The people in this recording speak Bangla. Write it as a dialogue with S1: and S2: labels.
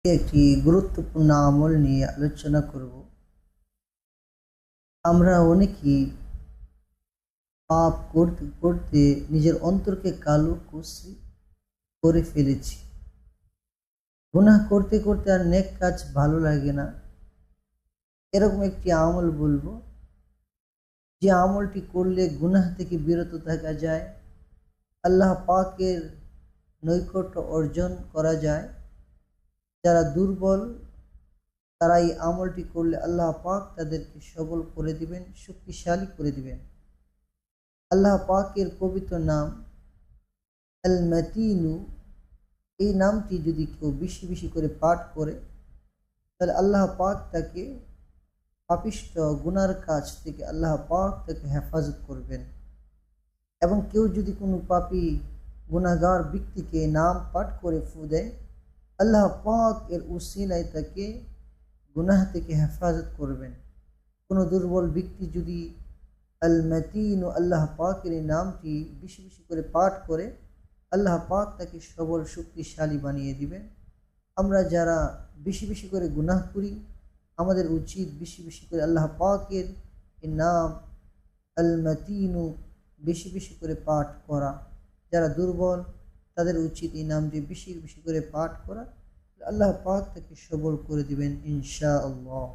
S1: একটি গুরুত্বপূর্ণ আমল নিয়ে আলোচনা করব। আমরা অনেকেই পাপ করতে করতে নিজের অন্তরকে কালো কুশ্রী করে ফেলেছি। গুনাহ করতে করতে আর নেক কাজ ভালো লাগে না। এরকম একটি আমল বলবো, যে আমলটি করলে গুনাহ থেকে বিরত থাকা যায়, আল্লাহ পাকের নৈকট্য অর্জন করা যায়। যারা দুর্বল তারা এই আমলটি করলে আল্লাহ পাক তাদেরকে সবল করে দিবেন, শক্তিশালী করে দিবেন। আল্লাহ পাকের পবিত্র নাম আল মাতিনু, এই নামটি যদি কেউ বেশি বেশি করে পাঠ করে, তাহলে আল্লাহ পাক তাকে পাপিষ্ঠ গুনার কাজ থেকে আল্লাহ পাক তাকে হেফাজত করবেন। এবং কেউ যদি কোনো পাপী গুনাহগার ব্যক্তিকে নাম পাঠ করে ফু দেয়, আল্লাহ পাক এর উসিলায় তাকে গুনাহ থেকে হেফাজত করবেন। কোনো দুর্বল ব্যক্তি যদি আল মাতিন ও আল্লাহ পাকের এই নামটি বেশি বেশি করে পাঠ করে, আল্লাহ পাক তাকে সবল শক্তিশালী বানিয়ে দিবেন। আমরা যারা বেশি বেশি করে গুনাহ করি, আমাদের উচিত বেশি বেশি করে আল্লাহ পাকের এই নাম আল মাতিনু বেশি বেশি করে পাঠ করা। যারা দুর্বল তাদের উচিত এই নামটি বেশি বেশি করে পাঠ করা। আল্লাহ পাক তাকে সবল করে দিবেন ইনশাআল্লাহ।